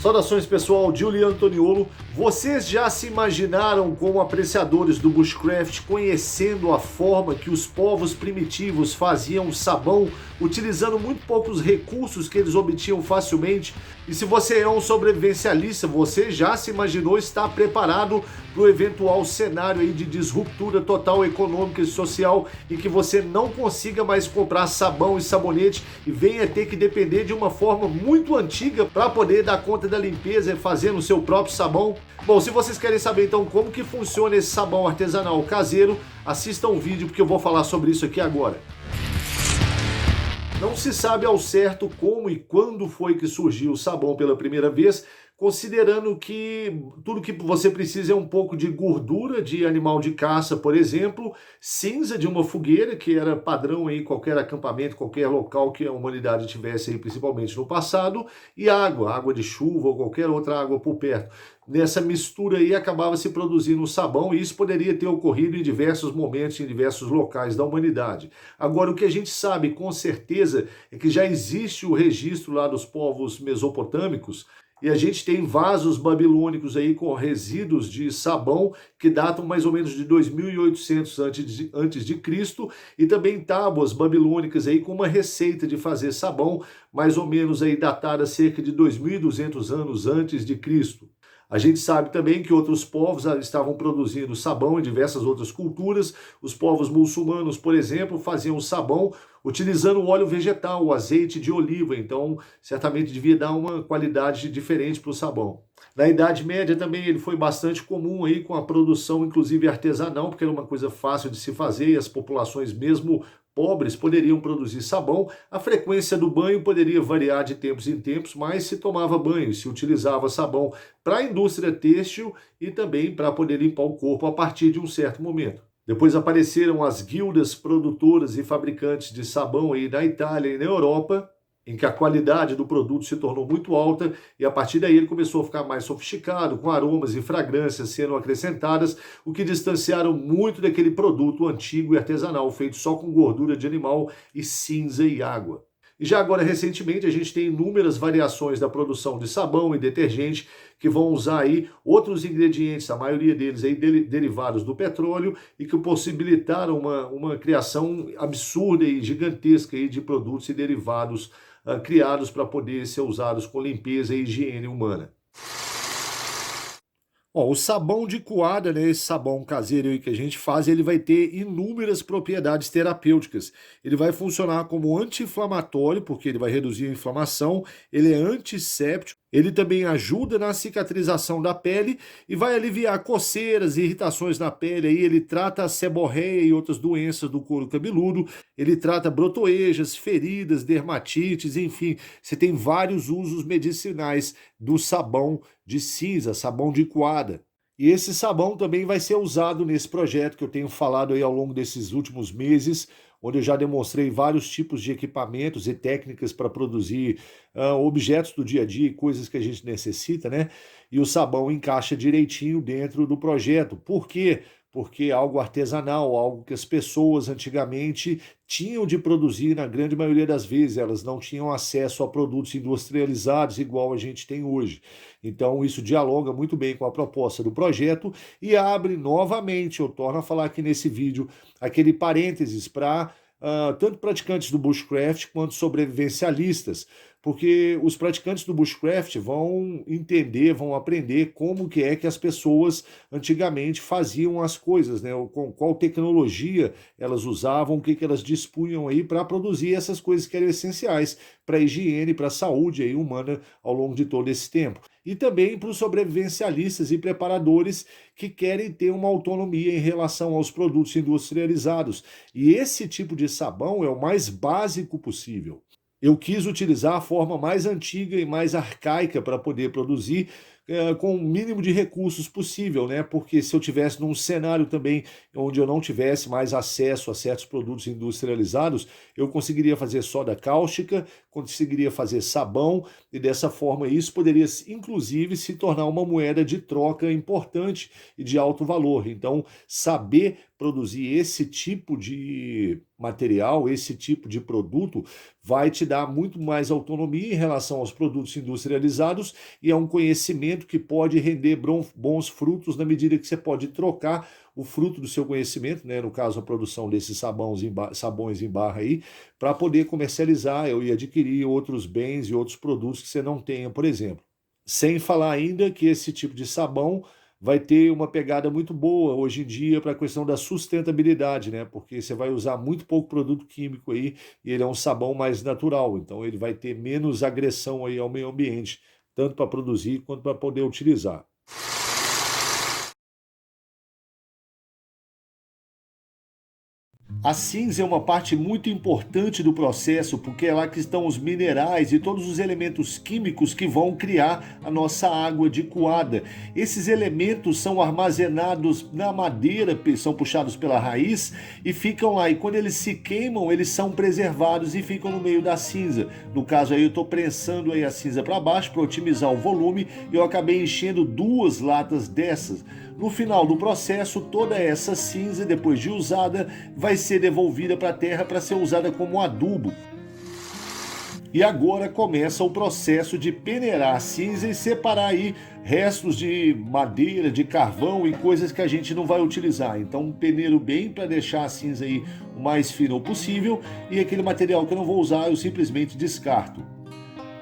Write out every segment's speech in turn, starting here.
Saudações pessoal, Giulio Antoniolo. Vocês já se imaginaram como apreciadores do bushcraft conhecendo a forma que os povos primitivos faziam sabão, utilizando muito poucos recursos que eles obtinham facilmente? E se você é um sobrevivencialista, você já se imaginou estar preparado para o eventual cenário aí de disruptura total econômica e social e que você não consiga mais comprar sabão e sabonete e venha ter que depender de uma forma muito antiga para poder dar conta da limpeza e fazer no seu próprio sabão? Bom, se vocês querem saber então como que funciona esse sabão artesanal caseiro, assistam o vídeo porque eu vou falar sobre isso aqui agora. Não se sabe ao certo como e quando foi que surgiu o sabão pela primeira vez, considerando que tudo que você precisa é um pouco de gordura de animal de caça, por exemplo, cinza de uma fogueira, que era padrão em qualquer acampamento, qualquer local que a humanidade tivesse aí, principalmente no passado, e água de chuva ou qualquer outra água por perto. Nessa mistura aí acabava se produzindo o sabão e isso poderia ter ocorrido em diversos momentos, em diversos locais da humanidade. Agora, o que a gente sabe com certeza é que já existe o registro lá dos povos mesopotâmicos e a gente tem vasos babilônicos aí com resíduos de sabão que datam mais ou menos de 2800 antes de Cristo e também tábuas babilônicas aí com uma receita de fazer sabão mais ou menos aí datada cerca de 2200 anos antes de Cristo. A gente sabe também que outros povos estavam produzindo sabão em diversas outras culturas. Os povos muçulmanos, por exemplo, faziam sabão utilizando o óleo vegetal, o azeite de oliva. Então, certamente devia dar uma qualidade diferente para o sabão. Na Idade Média também ele foi bastante comum aí com a produção, inclusive artesanal, porque era uma coisa fácil de se fazer e as populações mesmo pobres poderiam produzir sabão. A frequência do banho poderia variar de tempos em tempos, mas se tomava banho, se utilizava sabão para a indústria têxtil e também para poder limpar o corpo a partir de um certo momento. Depois apareceram as guildas produtoras e fabricantes de sabão aí na Itália e na Europa, em que a qualidade do produto se tornou muito alta e a partir daí ele começou a ficar mais sofisticado, com aromas e fragrâncias sendo acrescentadas, o que distanciaram muito daquele produto antigo e artesanal, feito só com gordura de animal e cinza e água. E já agora, recentemente, a gente tem inúmeras variações da produção de sabão e detergente que vão usar aí outros ingredientes, a maioria deles aí derivados do petróleo e que possibilitaram uma criação absurda e gigantesca aí de produtos e derivados criados para poder ser usados com limpeza e higiene humana. Ó, o sabão de coada, né, esse sabão caseiro aí que a gente faz, ele vai ter inúmeras propriedades terapêuticas. Ele vai funcionar como anti-inflamatório, porque ele vai reduzir a inflamação, ele é antisséptico, ele também ajuda na cicatrização da pele e vai aliviar coceiras e irritações na pele. Aí ele trata a seborreia e outras doenças do couro cabeludo, ele trata brotoejas, feridas, dermatites, enfim, você tem vários usos medicinais do sabão de cinza, sabão de coada. E esse sabão também vai ser usado nesse projeto que eu tenho falado aí ao longo desses últimos meses, onde eu já demonstrei vários tipos de equipamentos e técnicas para produzir objetos do dia a dia, coisas que a gente necessita, né? E o sabão encaixa direitinho dentro do projeto. Por quê? Porque é algo artesanal, algo que as pessoas antigamente tinham de produzir na grande maioria das vezes, elas não tinham acesso a produtos industrializados igual a gente tem hoje. Então isso dialoga muito bem com a proposta do projeto e abre novamente, eu torno a falar aqui nesse vídeo, aquele parênteses para tanto praticantes do bushcraft quanto sobrevivencialistas, porque os praticantes do bushcraft vão entender, vão aprender como que é que as pessoas antigamente faziam as coisas, né? Com qual tecnologia elas usavam, o que elas dispunham aí para produzir essas coisas que eram essenciais para a higiene, para a saúde aí humana ao longo de todo esse tempo. E também para os sobrevivencialistas e preparadores que querem ter uma autonomia em relação aos produtos industrializados. E esse tipo de sabão é o mais básico possível. Eu quis utilizar a forma mais antiga e mais arcaica para poder produzir com o mínimo de recursos possível, né? Porque se eu tivesse num cenário também onde eu não tivesse mais acesso a certos produtos industrializados, eu conseguiria fazer soda cáustica, conseguiria fazer sabão e dessa forma isso poderia inclusive se tornar uma moeda de troca importante e de alto valor. Então, saber produzir esse tipo de material, esse tipo de produto, vai te dar muito mais autonomia em relação aos produtos industrializados e é um conhecimento que pode render bons frutos na medida que você pode trocar o fruto do seu conhecimento, né, no caso a produção desses sabões em barra aí, para poder comercializar e adquirir outros bens e outros produtos que você não tenha, por exemplo. Sem falar ainda que esse tipo de sabão vai ter uma pegada muito boa hoje em dia para a questão da sustentabilidade, né? Porque você vai usar muito pouco produto químico aí e ele é um sabão mais natural, então ele vai ter menos agressão aí ao meio ambiente, tanto para produzir quanto para poder utilizar. A cinza é uma parte muito importante do processo, porque é lá que estão os minerais e todos os elementos químicos que vão criar a nossa água de coada. Esses elementos são armazenados na madeira, são puxados pela raiz e ficam lá. E quando eles se queimam, eles são preservados e ficam no meio da cinza. No caso aí, eu estou prensando aí a cinza para baixo para otimizar o volume e eu acabei enchendo 2 latas dessas. No final do processo, toda essa cinza, depois de usada, vai ser devolvida para a terra para ser usada como adubo. E agora começa o processo de peneirar a cinza e separar aí restos de madeira, de carvão e coisas que a gente não vai utilizar. Então peneiro bem para deixar a cinza aí o mais fino possível e aquele material que eu não vou usar eu simplesmente descarto.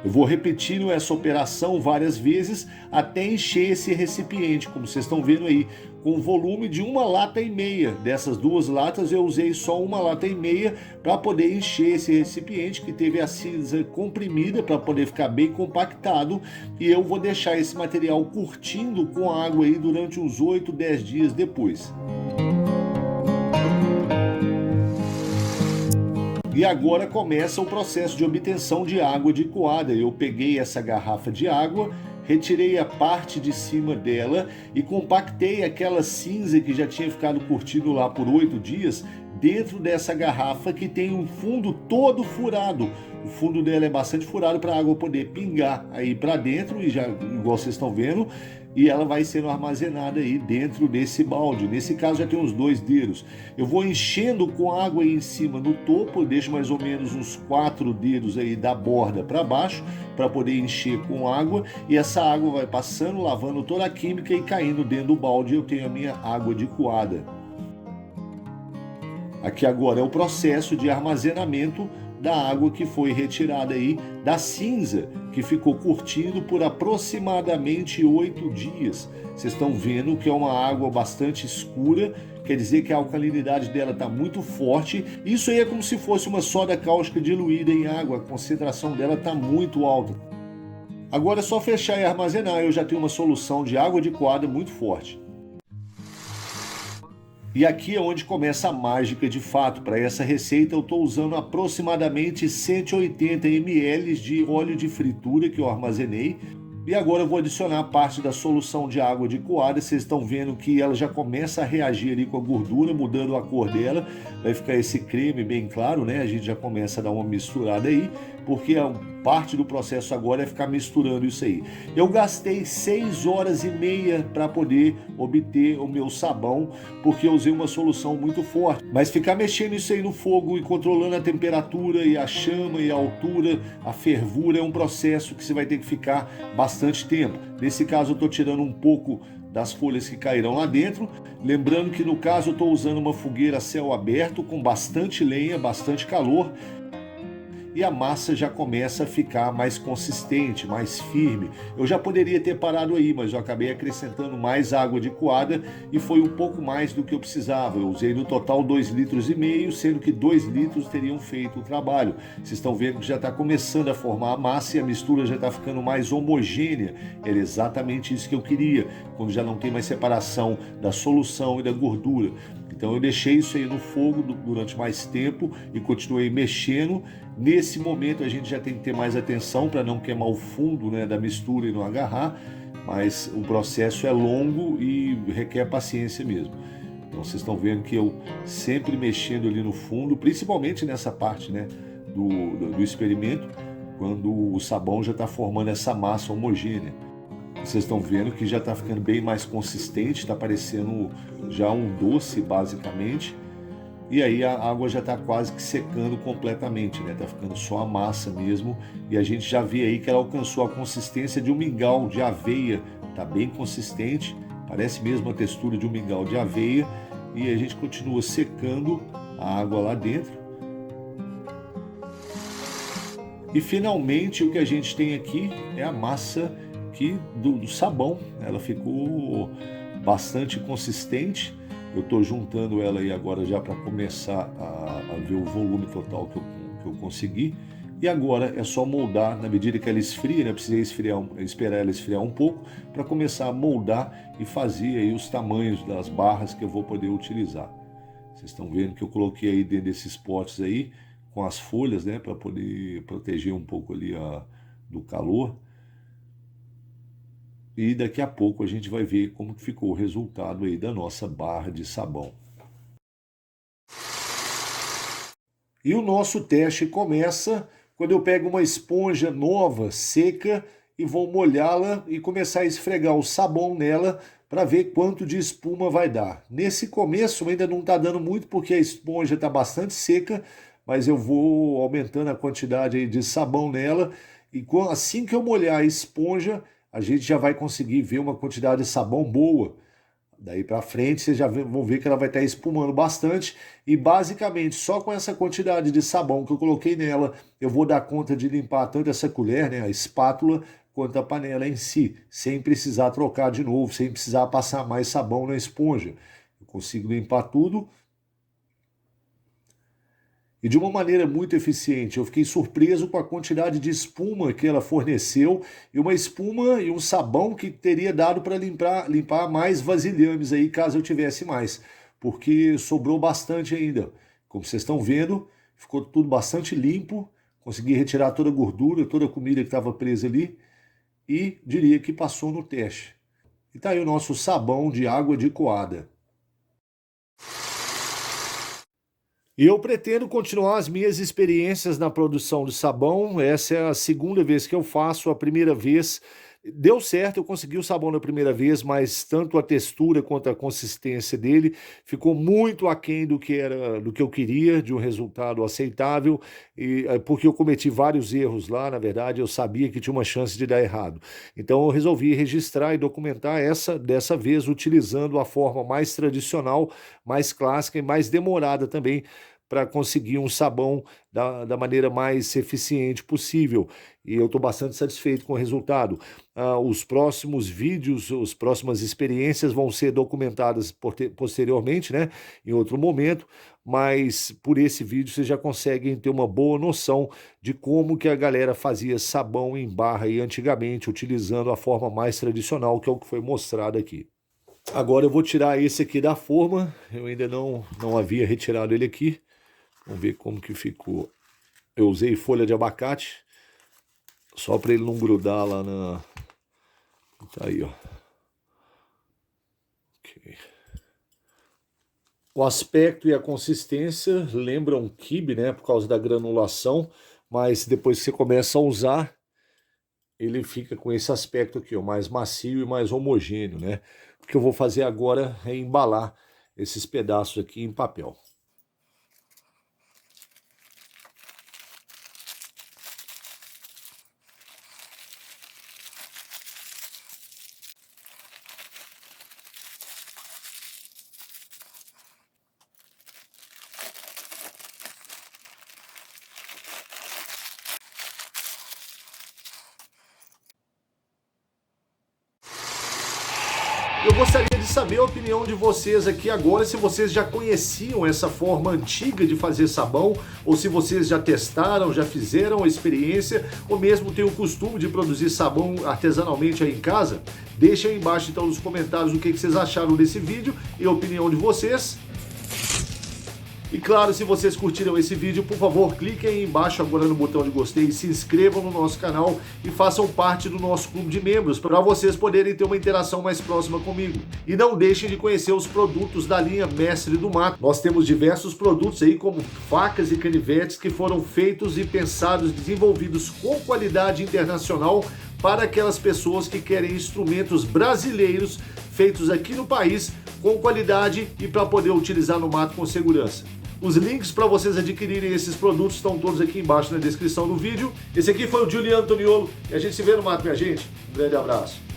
Eu vou repetindo essa operação várias vezes até encher esse recipiente, como vocês estão vendo aí, com volume de 1,5 lata. Dessas 2 latas eu usei só 1,5 lata para poder encher esse recipiente que teve a cinza comprimida para poder ficar bem compactado e eu vou deixar esse material curtindo com a água aí durante uns 8, 10 dias depois. E agora começa o processo de obtenção de água de coada. Eu peguei essa garrafa de água, retirei a parte de cima dela e compactei aquela cinza que já tinha ficado curtido lá por 8 dias dentro dessa garrafa que tem um fundo todo furado. O fundo dela é bastante furado para a água poder pingar aí para dentro e já igual vocês estão vendo, e ela vai sendo armazenada aí dentro desse balde. Nesse caso já tem uns 2 dedos. Eu vou enchendo com água aí em cima no topo, eu deixo mais ou menos uns 4 dedos aí da borda para baixo para poder encher com água e essa água vai passando, lavando toda a química e caindo dentro do balde. Eu tenho a minha água de coada. Aqui agora é o processo de armazenamento da água que foi retirada aí da cinza, que ficou curtindo por aproximadamente 8 dias. Vocês estão vendo que é uma água bastante escura, quer dizer que a alcalinidade dela está muito forte. Isso aí é como se fosse uma soda cáustica diluída em água, a concentração dela está muito alta. Agora é só fechar e armazenar, eu já tenho uma solução de água de coada muito forte. E aqui é onde começa a mágica de fato. Para essa receita eu estou usando aproximadamente 180 ml de óleo de fritura que eu armazenei. E agora eu vou adicionar parte da solução de água de coada. Vocês estão vendo que ela já começa a reagir ali com a gordura, mudando a cor dela. Vai ficar esse creme bem claro, né? A gente já começa a dar uma misturada aí, porque a parte do processo agora é ficar misturando isso aí. Eu gastei 6 horas e meia para poder obter o meu sabão, porque eu usei uma solução muito forte. Mas ficar mexendo isso aí no fogo e controlando a temperatura e a chama e a altura, a fervura, é um processo que você vai ter que ficar bastante tempo. Nesse caso eu estou tirando um pouco das folhas que caíram lá dentro. Lembrando que no caso eu estou usando uma fogueira a céu aberto com bastante lenha, bastante calor. E a massa já começa a ficar mais consistente, mais firme. Eu já poderia ter parado aí, mas eu acabei acrescentando mais água de coada e foi um pouco mais do que eu precisava. Eu usei no total 2,5 litros, sendo que 2 litros teriam feito o trabalho. Vocês estão vendo que já está começando a formar a massa e a mistura já está ficando mais homogênea. Era exatamente isso que eu queria, quando já não tem mais separação da solução e da gordura. Então eu deixei isso aí no fogo durante mais tempo e continuei mexendo. Nesse momento a gente já tem que ter mais atenção para não queimar o fundo, né, da mistura e não agarrar, mas o processo é longo e requer paciência mesmo. Então vocês estão vendo que eu sempre mexendo ali no fundo, principalmente nessa parte, né, do experimento, quando o sabão já está formando essa massa homogênea. Vocês estão vendo que já está ficando bem mais consistente, está parecendo já um doce basicamente. E aí a água já está quase que secando completamente, né? Tá ficando só a massa mesmo. E a gente já vê aí que ela alcançou a consistência de um mingau de aveia. Tá bem consistente, parece mesmo a textura de um mingau de aveia. E a gente continua secando a água lá dentro. E finalmente o que a gente tem aqui é a massa do sabão. Ela ficou bastante consistente. Eu estou juntando ela aí agora já para começar a ver o volume total que eu consegui. E agora é só moldar na medida que ela esfria, né? Precisei esperar ela esfriar um pouco para começar a moldar e fazer aí os tamanhos das barras que eu vou poder utilizar. Vocês estão vendo que eu coloquei aí dentro desses potes aí com as folhas, né? Para poder proteger um pouco ali do calor. E daqui a pouco a gente vai ver como que ficou o resultado aí da nossa barra de sabão. E o nosso teste começa quando eu pego uma esponja nova, seca, e vou molhá-la e começar a esfregar o sabão nela para ver quanto de espuma vai dar. Nesse começo ainda não está dando muito porque a esponja está bastante seca, mas eu vou aumentando a quantidade aí de sabão nela e assim que eu molhar a esponja, a gente já vai conseguir ver uma quantidade de sabão boa. Daí para frente vocês já vão ver que ela vai estar espumando bastante e basicamente só com essa quantidade de sabão que eu coloquei nela, eu vou dar conta de limpar tanto essa colher, né, a espátula, quanto a panela em si, sem precisar trocar de novo, sem precisar passar mais sabão na esponja. Eu consigo limpar tudo e de uma maneira muito eficiente. Eu fiquei surpreso com a quantidade de espuma que ela forneceu e uma espuma e um sabão que teria dado para limpar mais vasilhames aí, caso eu tivesse mais, porque sobrou bastante ainda. Como vocês estão vendo, ficou tudo bastante limpo, consegui retirar toda a gordura, toda a comida que estava presa ali e diria que passou no teste. E tá aí o nosso sabão de água de coada. E eu pretendo continuar as minhas experiências na produção de sabão. Essa é a segunda vez que eu faço. A primeira vez deu certo, eu consegui o sabão na primeira vez, mas tanto a textura quanto a consistência dele ficou muito aquém do que eu queria, de um resultado aceitável, porque eu cometi vários erros lá, na verdade, eu sabia que tinha uma chance de dar errado. Então eu resolvi registrar e documentar dessa vez utilizando a forma mais tradicional, mais clássica e mais demorada também, para conseguir um sabão da maneira mais eficiente possível. E eu estou bastante satisfeito com o resultado. Os próximos vídeos, as próximas experiências vão ser documentadas posteriormente, né, em outro momento, mas por esse vídeo vocês já conseguem ter uma boa noção de como que a galera fazia sabão em barra aí antigamente, utilizando a forma mais tradicional, que é o que foi mostrado aqui. Agora eu vou tirar esse aqui da forma, eu ainda não havia retirado ele aqui. Vamos ver como que ficou. Eu usei folha de abacate, só para ele não grudar lá na... Tá aí, ó. Okay. O aspecto e a consistência lembram quibe, né, por causa da granulação, mas depois que você começa a usar, ele fica com esse aspecto aqui, ó, mais macio e mais homogêneo, né? O que eu vou fazer agora é embalar esses pedaços aqui em papel. Eu gostaria de saber a opinião de vocês aqui agora, se vocês já conheciam essa forma antiga de fazer sabão, ou se vocês já testaram, já fizeram a experiência, ou mesmo têm o costume de produzir sabão artesanalmente aí em casa. Deixa aí embaixo então nos comentários o que vocês acharam desse vídeo e a opinião de vocês. E claro, se vocês curtiram esse vídeo, por favor, cliquem aí embaixo agora no botão de gostei, se inscrevam no nosso canal e façam parte do nosso clube de membros, para vocês poderem ter uma interação mais próxima comigo. E não deixem de conhecer os produtos da linha Mestre do Mato. Nós temos diversos produtos aí, como facas e canivetes, que foram feitos e pensados, desenvolvidos com qualidade internacional, para aquelas pessoas que querem instrumentos brasileiros feitos aqui no país com qualidade e para poder utilizar no mato com segurança. Os links para vocês adquirirem esses produtos estão todos aqui embaixo na descrição do vídeo. Esse aqui foi o Juliano Toniolo e a gente se vê no mato, minha gente. Um grande abraço.